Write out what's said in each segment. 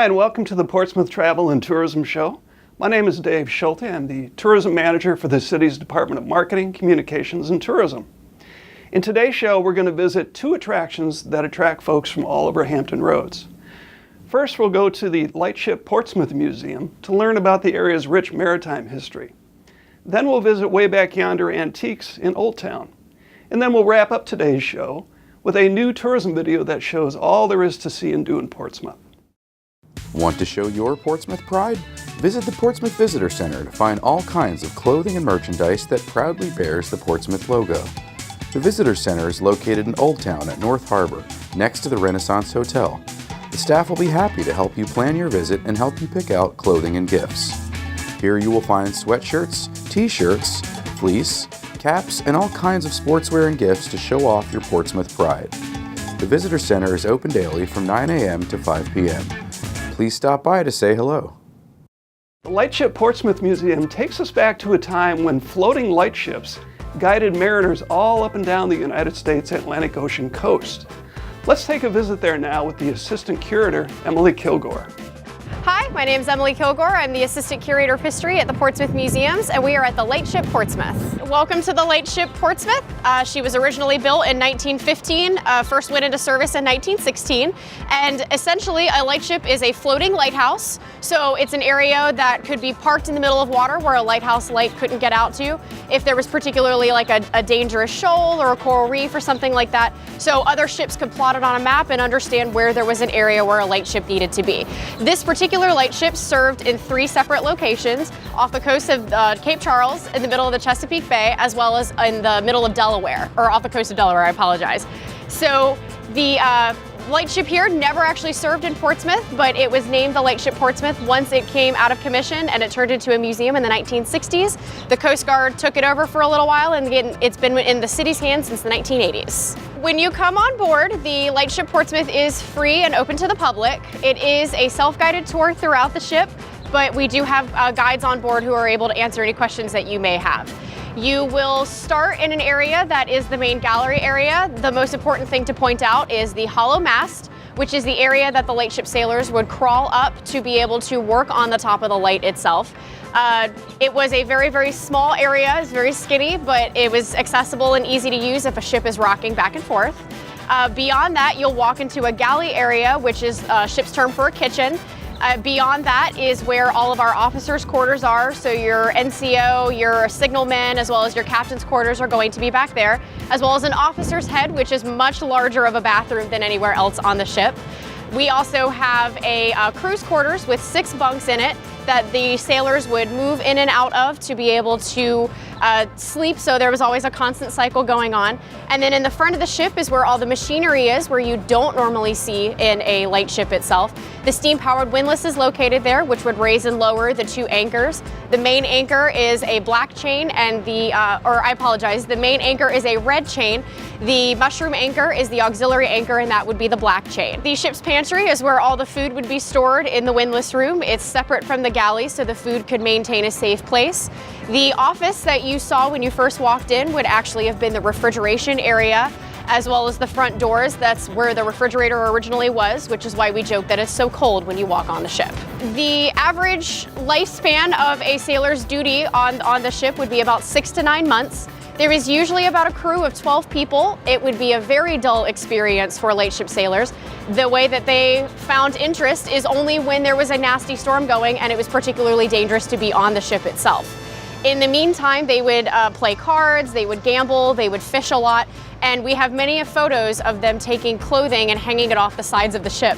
Hi, and welcome to the Portsmouth Travel and Tourism Show. My name is Dave Schulte. I'm the Tourism Manager for the city's Department of Marketing, Communications, and Tourism. In today's show, we're going to visit two attractions that attract folks from all over Hampton Roads. First, we'll go to the Lightship Portsmouth Museum to learn about the area's rich maritime history. Then we'll visit Way Back Yonder Antiques in Old Town. And then we'll wrap up today's show with a new tourism video that shows all there is to see and do in Portsmouth. Want to show your Portsmouth pride? Visit the Portsmouth Visitor Center to find all kinds of clothing and merchandise that proudly bears the Portsmouth logo. The Visitor Center is located in Old Town at North Harbor, next to the Renaissance Hotel. The staff will be happy to help you plan your visit and help you pick out clothing and gifts. Here you will find sweatshirts, t-shirts, fleece, caps, and all kinds of sportswear and gifts to show off your Portsmouth pride. The Visitor Center is open daily from 9 a.m. to 5 p.m. Please stop by to say hello. The Lightship Portsmouth Museum takes us back to a time when floating lightships guided mariners all up and down the United States Atlantic Ocean coast. Let's take a visit there now with the Assistant Curator, Emily Kilgore. Hi, my name is Emily Kilgore. I'm the Assistant Curator of History at the Portsmouth Museums, and we are at the Lightship Portsmouth. Welcome to the Lightship Portsmouth. She was originally built in 1915, first went into service in 1916, and essentially a lightship is a floating lighthouse. So it's an area that could be parked in the middle of water where a lighthouse light couldn't get out to, if there was particularly like a dangerous shoal or a coral reef or something like that. So other ships could plot it on a map and understand where there was an area where a lightship needed to be. This particular lightship served in 3 separate locations off the coast of Cape Charles, in the middle of the Chesapeake Bay, as well as in the middle of Delaware, or off the coast of Delaware, I apologize. So the lightship here never actually served in Portsmouth, but it was named the Lightship Portsmouth once it came out of commission and it turned into a museum in the 1960s. The Coast Guard took it over for a little while, and again, it's been in the city's hands since the 1980s. When you come on board, the Lightship Portsmouth is free and open to the public. It is a self-guided tour throughout the ship, but we do have guides on board who are able to answer any questions that you may have. You will start in an area that is the main gallery area. The most important thing to point out is the hollow mast, which is the area that the lightship sailors would crawl up to be able to work on the top of the light itself. It was a very, very small area. It's very skinny, but it was accessible and easy to use if a ship is rocking back and forth. Beyond that, you'll walk into a galley area, which is a ship's term for a kitchen. Beyond that is where all of our officers' quarters are. So your NCO, your signalmen, as well as your captain's quarters are going to be back there, as well as an officer's head, which is much larger of a bathroom than anywhere else on the ship. We also have a crew's quarters with 6 bunks in it that the sailors would move in and out of to be able to sleep, so there was always a constant cycle going on. And then in the front of the ship is where all the machinery is, where you don't normally see in a lightship itself. The steam-powered windlass is located there, which would raise and lower the 2 anchors. The main anchor is a black chain, and the main anchor is a red chain. The mushroom anchor is the auxiliary anchor, and that would be the black chain. The ship's pantry is where all the food would be stored in the windlass room. It's separate from the galley, so the food could maintain a safe place. The office that you saw when you first walked in would actually have been the refrigeration area, as well as the front doors. That's where the refrigerator originally was, which is why we joke that it's so cold when you walk on the ship. The average lifespan of a sailor's duty on the ship would be about 6 to 9 months. There is usually about a crew of 12 people. It would be a very dull experience for lightship sailors. The way that they found interest is only when there was a nasty storm going and it was particularly dangerous to be on the ship itself. In the meantime, they would play cards, they would gamble, they would fish a lot, and we have many photos of them taking clothing and hanging it off the sides of the ship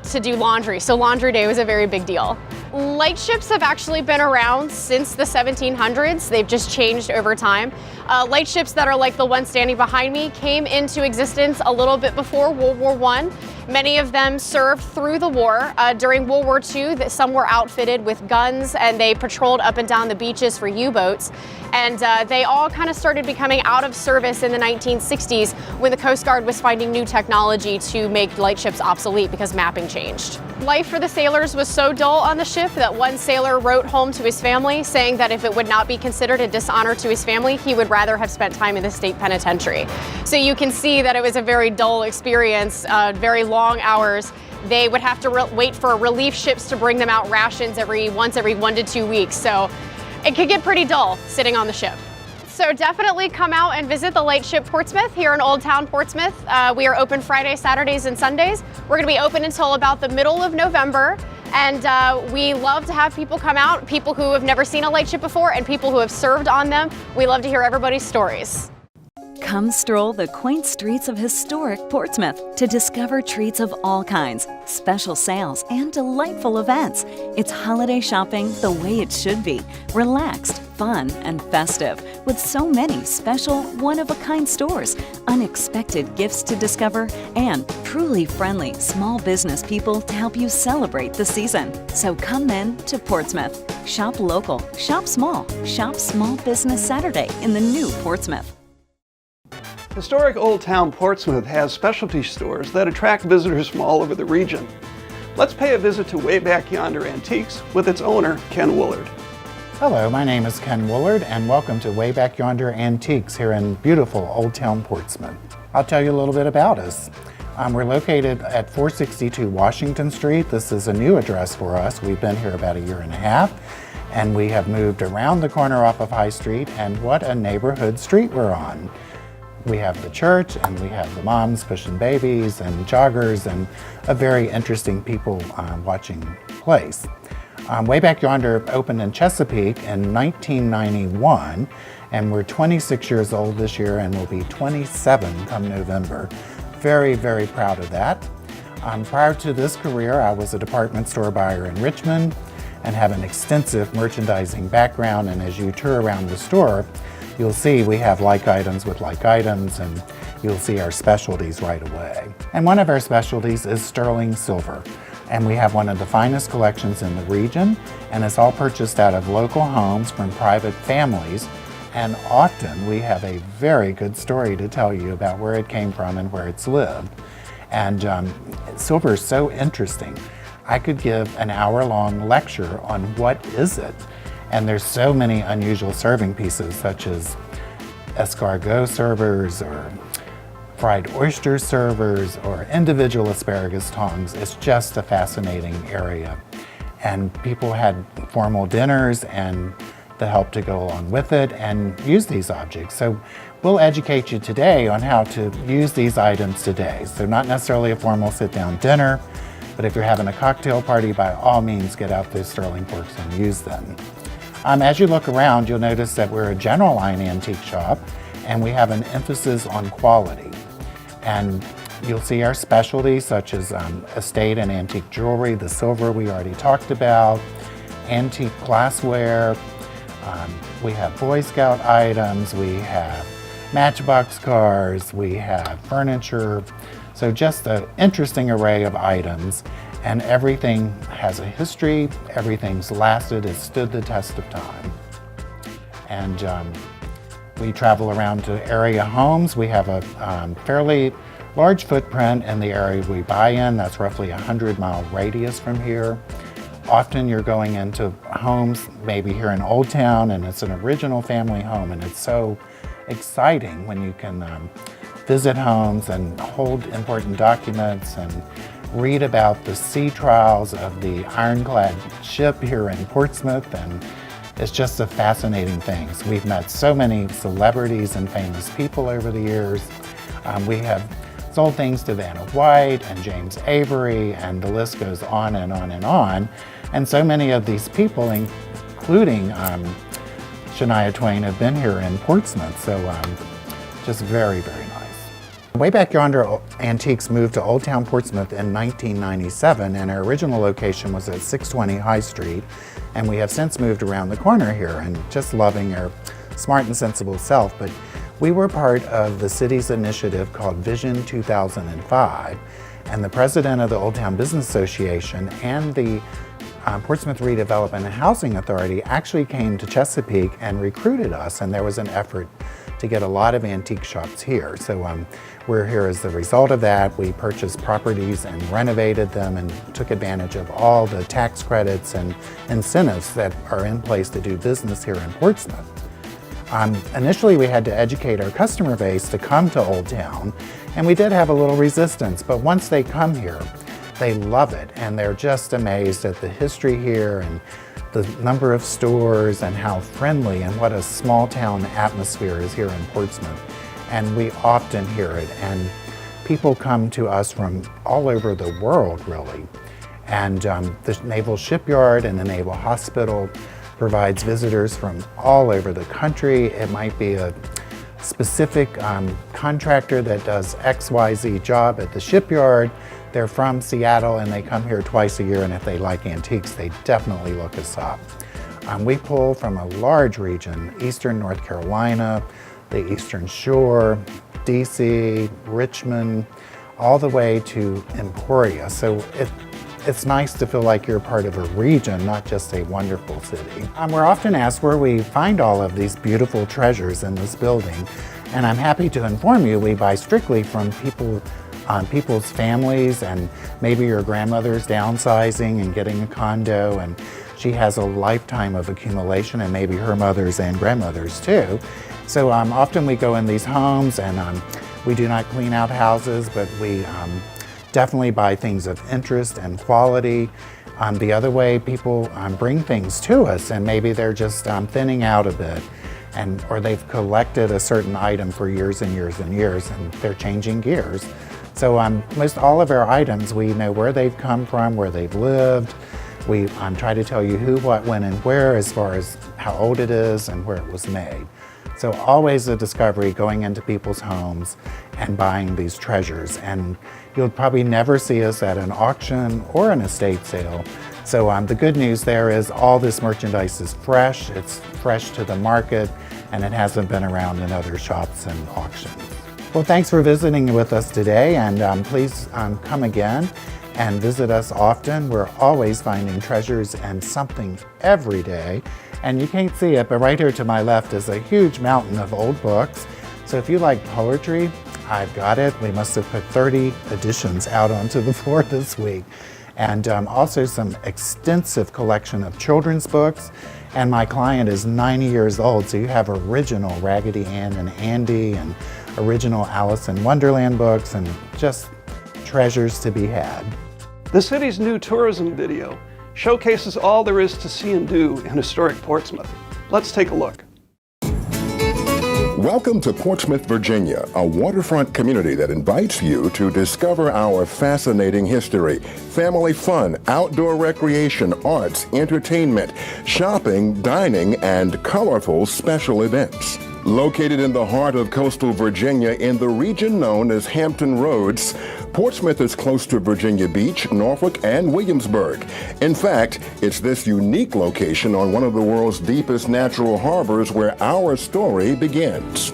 to do laundry. So laundry day was a very big deal. Lightships have actually been around since the 1700s. They've just changed over time. Lightships that are like the one standing behind me came into existence a little bit before World War I. Many of them served through the war. During World War II, some were outfitted with guns and they patrolled up and down the beaches for U-boats. And they all kind of started becoming out of service in the 1960s when the Coast Guard was finding new technology to make lightships obsolete because mapping changed. Life for the sailors was so dull on the ship that one sailor wrote home to his family saying that if it would not be considered a dishonor to his family, he would rather have spent time in the state penitentiary. So you can see that it was a very dull experience, very long hours, they would have to wait for relief ships to bring them out rations once every 1 to 2 weeks. So it could get pretty dull sitting on the ship. So definitely come out and visit the Late Ship Portsmouth here in Old Town Portsmouth. We are open Fridays, Saturdays, and Sundays. We're going to be open until about the middle of November. And we love to have people come out, people who have never seen a light ship before and people who have served on them. We love to hear everybody's stories. Come stroll the quaint streets of historic Portsmouth to discover treats of all kinds, special sales, and delightful events. It's holiday shopping the way it should be, relaxed, fun, and festive, with so many special, one-of-a-kind stores, unexpected gifts to discover, and truly friendly small business people to help you celebrate the season. So come then to Portsmouth. Shop local, shop small business Saturday in the new Portsmouth. Historic Old Town Portsmouth has specialty stores that attract visitors from all over the region. Let's pay a visit to Way Back Yonder Antiques with its owner, Ken Woolard. Hello, my name is Ken Woolard and welcome to Way Back Yonder Antiques here in beautiful Old Town Portsmouth. I'll tell you a little bit about us. We're located at 462 Washington Street. This is a new address for us. We've been here about a year and a half and we have moved around the corner off of High Street, and what a neighborhood street we're on. We have the church and we have the moms pushing babies and joggers and a very interesting people watching place. Way Back Yonder opened in Chesapeake in 1991 and we're 26 years old this year and we'll be 27 come November. Very, very proud of that. Prior to this career, I was a department store buyer in Richmond and have an extensive merchandising background, and as you tour around the store, you'll see we have like items with like items, and you'll see our specialties right away. And one of our specialties is sterling silver. And we have one of the finest collections in the region, and it's all purchased out of local homes from private families. And often we have a very good story to tell you about where it came from and where it's lived. And silver is so interesting. I could give an hour-long lecture on what is it. And there's so many unusual serving pieces, such as escargot servers or fried oyster servers or individual asparagus tongs. It's just a fascinating area. And people had formal dinners and the help to go along with it and use these objects. So we'll educate you today on how to use these items today. So not necessarily a formal sit-down dinner, but if you're having a cocktail party, by all means get out those sterling forks and use them. As you look around, you'll notice that we're a general line antique shop and we have an emphasis on quality. And you'll see our specialties such as estate and antique jewelry, the silver we already talked about, antique glassware, we have Boy Scout items, we have Matchbox cars, we have furniture. So just an interesting array of items, and everything has a history, everything's lasted, it's stood the test of time. And we travel around to area homes. We have a fairly large footprint in the area we buy in. That's roughly a 100-mile radius from here. Often you're going into homes, maybe here in Old Town, and it's an original family home, and it's so exciting when you can visit homes and hold important documents and read about the sea trials of the ironclad ship here in Portsmouth, and it's just a fascinating thing. So we've met so many celebrities and famous people over the years. We have sold things to Vanna White and James Avery, and the list goes on and on and on. And so many of these people, including Shania Twain, have been here in Portsmouth, so just very, very nice. Way Back Yonder Antiques moved to Old Town Portsmouth in 1997, and our original location was at 620 High Street, and we have since moved around the corner here and just loving our smart and sensible self. But we were part of the city's initiative called Vision 2005, and the president of the Old Town Business Association and the Portsmouth Redevelopment and Housing Authority actually came to Chesapeake and recruited us, and there was an effort to get a lot of antique shops here. So we're here as the result of that. We purchased properties and renovated them and took advantage of all the tax credits and incentives that are in place to do business here in Portsmouth. Initially, we had to educate our customer base to come to Old Town, and we did have a little resistance, but once they come here, they love it, and they're just amazed at the history here and the number of stores and how friendly and what a small town atmosphere is here in Portsmouth. And we often hear it, and people come to us from all over the world, really. And the Naval Shipyard and the Naval Hospital provides visitors from all over the country. It might be a specific contractor that does XYZ job at the shipyard. They're from Seattle and they come here twice a year, and if they like antiques, they definitely look us up. We pull from a large region: Eastern North Carolina, the Eastern Shore, DC, Richmond, all the way to Emporia. So it's nice to feel like you're part of a region, not just a wonderful city. We're often asked where we find all of these beautiful treasures in this building, and I'm happy to inform you we buy strictly from people's families, and maybe your grandmother's downsizing and getting a condo, and she has a lifetime of accumulation, and maybe her mother's and grandmother's too. So often we go in these homes, and we do not clean out houses, but we definitely buy things of interest and quality. The other way, people bring things to us, and maybe they're just thinning out a bit, or they've collected a certain item for years and years and years, and they're changing gears. So most all of our items, we know where they've come from, where they've lived. We try to tell you who, what, when, and where, as far as how old it is and where it was made. So always a discovery going into people's homes and buying these treasures. And you'll probably never see us at an auction or an estate sale. So the good news there is all this merchandise is fresh, it's fresh to the market, and it hasn't been around in other shops and auctions. Well, thanks for visiting with us today, and please come again and visit us often. We're always finding treasures and something every day. And you can't see it, but right here to my left is a huge mountain of old books. So if you like poetry, I've got it. We must have put 30 editions out onto the floor this week. And also some extensive collection of children's books. And my client is 90 years old, so you have original Raggedy Ann and Andy and original Alice in Wonderland books, and just treasures to be had. The city's new tourism video showcases all there is to see and do in historic Portsmouth. Let's take a look. Welcome to Portsmouth, Virginia, a waterfront community that invites you to discover our fascinating history, family fun, outdoor recreation, arts, entertainment, shopping, dining, and colorful special events. Located in the heart of coastal Virginia in the region known as Hampton Roads, Portsmouth is close to Virginia Beach, Norfolk, and Williamsburg. In fact, it's this unique location on one of the world's deepest natural harbors where our story begins.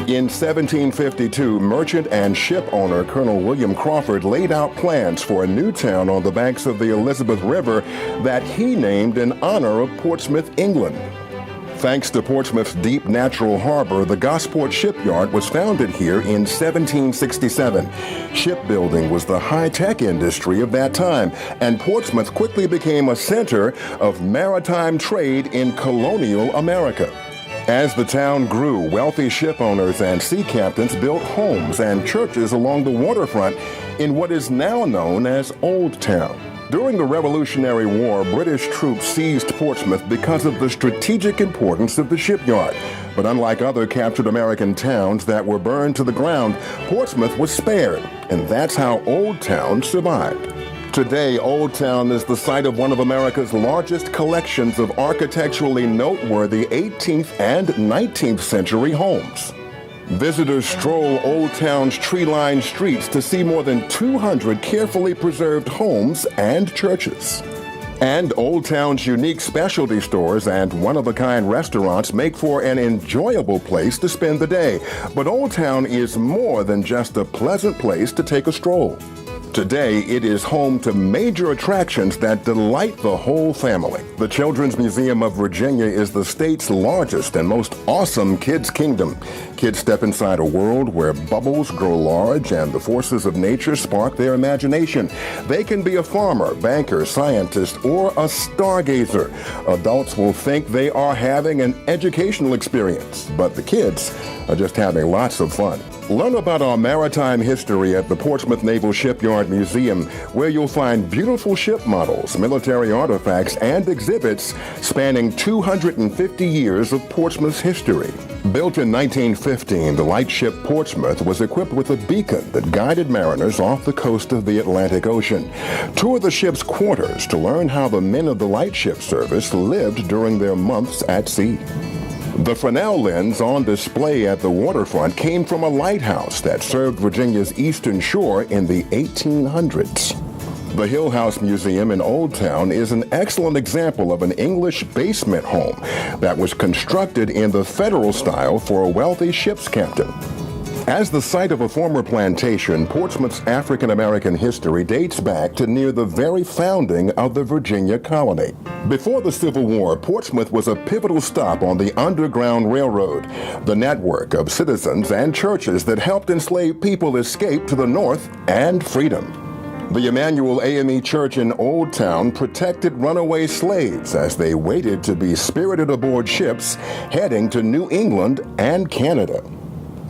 In 1752, merchant and ship owner Colonel William Crawford laid out plans for a new town on the banks of the Elizabeth River that he named in honor of Portsmouth, England. Thanks to Portsmouth's deep natural harbor, the Gosport Shipyard was founded here in 1767. Shipbuilding was the high-tech industry of that time, and Portsmouth quickly became a center of maritime trade in colonial America. As the town grew, wealthy ship owners and sea captains built homes and churches along the waterfront in what is now known as Old Town. During the Revolutionary War, British troops seized Portsmouth because of the strategic importance of the shipyard. But unlike other captured American towns that were burned to the ground, Portsmouth was spared, and that's how Old Town survived. Today, Old Town is the site of one of America's largest collections of architecturally noteworthy 18th and 19th century homes. Visitors stroll Old Town's tree-lined streets to see more than 200 carefully preserved homes and churches. And Old Town's unique specialty stores and one-of-a-kind restaurants make for an enjoyable place to spend the day. But Old Town is more than just a pleasant place to take a stroll. Today, it is home to major attractions that delight the whole family. The Children's Museum of Virginia is the state's largest and most awesome kids' kingdom. Kids step inside a world where bubbles grow large and the forces of nature spark their imagination. They can be a farmer, banker, scientist, or a stargazer. Adults will think they are having an educational experience, but the kids are just having lots of fun. Learn about our maritime history at the Portsmouth Naval Shipyard Museum, where you'll find beautiful ship models, military artifacts, and exhibits spanning 250 years of Portsmouth's history. Built in 1915, the lightship Portsmouth was equipped with a beacon that guided mariners off the coast of the Atlantic Ocean. Tour the ship's quarters to learn how the men of the lightship service lived during their months at sea. The Fresnel lens on display at the waterfront came from a lighthouse that served Virginia's eastern shore in the 1800s. The Hill House Museum in Old Town is an excellent example of an English basement home that was constructed in the Federal style for a wealthy ship's captain. As the site of a former plantation, Portsmouth's African-American history dates back to near the very founding of the Virginia colony. Before the Civil War, Portsmouth was a pivotal stop on the Underground Railroad, the network of citizens and churches that helped enslaved people escape to the north and freedom. The Emmanuel AME Church in Old Town protected runaway slaves as they waited to be spirited aboard ships heading to New England and Canada.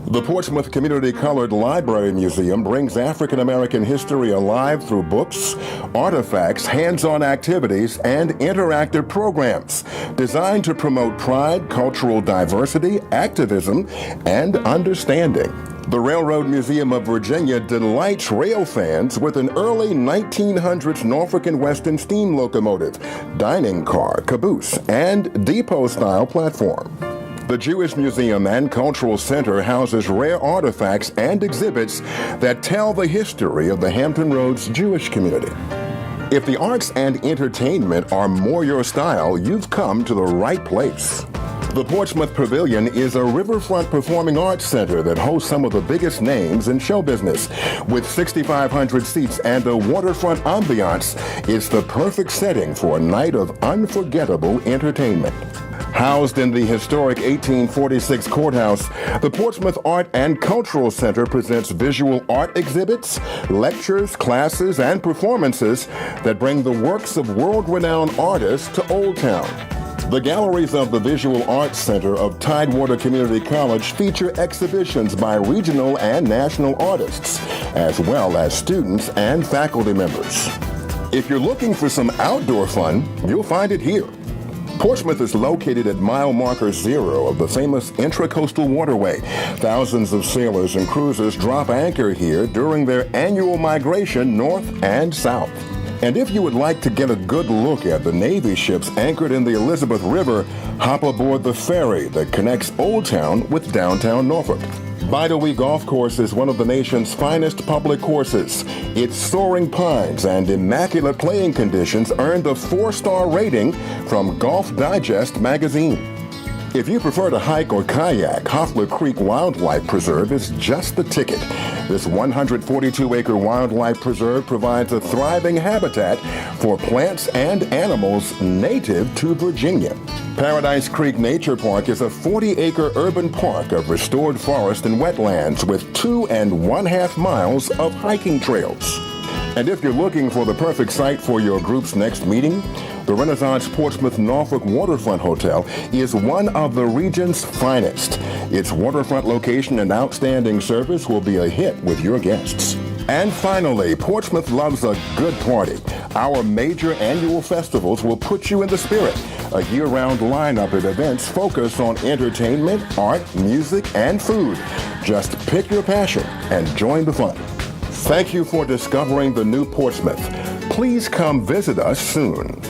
The Portsmouth Community Colored Library Museum brings African American history alive through books, artifacts, hands-on activities, and interactive programs designed to promote pride, cultural diversity, activism, and understanding. The Railroad Museum of Virginia delights rail fans with an early 1900s Norfolk and Western steam locomotive, dining car, caboose, and depot-style platform. The Jewish Museum and Cultural Center houses rare artifacts and exhibits that tell the history of the Hampton Roads Jewish community. If the arts and entertainment are more your style, you've come to the right place. The Portsmouth Pavilion is a riverfront performing arts center that hosts some of the biggest names in show business. With 6,500 seats and a waterfront ambiance, it's the perfect setting for a night of unforgettable entertainment. Housed in the historic 1846 courthouse, the Portsmouth Art and Cultural Center presents visual art exhibits, lectures, classes, and performances that bring the works of world-renowned artists to Old Town. The galleries of the Visual Arts Center of Tidewater Community College feature exhibitions by regional and national artists, as well as students and faculty members. If you're looking for some outdoor fun, you'll find it here. Portsmouth is located at mile marker 0 of the famous Intracoastal Waterway. Thousands of sailors and cruisers drop anchor here during their annual migration north and south. And if you would like to get a good look at the Navy ships anchored in the Elizabeth River, hop aboard the ferry that connects Old Town with downtown Norfolk. Bidewee Golf Course is one of the nation's finest public courses. Its soaring pines and immaculate playing conditions earned a 4-star rating from Golf Digest magazine. If you prefer to hike or kayak, Hoffler Creek Wildlife Preserve is just the ticket. This 142-acre wildlife preserve provides a thriving habitat for plants and animals native to Virginia. Paradise Creek Nature Park is a 40-acre urban park of restored forest and wetlands with 2.5 miles of hiking trails. And if you're looking for the perfect site for your group's next meeting, the Renaissance Portsmouth Norfolk Waterfront Hotel is one of the region's finest. Its waterfront location and outstanding service will be a hit with your guests. And finally, Portsmouth loves a good party. Our major annual festivals will put you in the spirit. A year-round lineup of events focused on entertainment, art, music, and food. Just pick your passion and join the fun. Thank you for discovering the new Portsmouth. Please come visit us soon.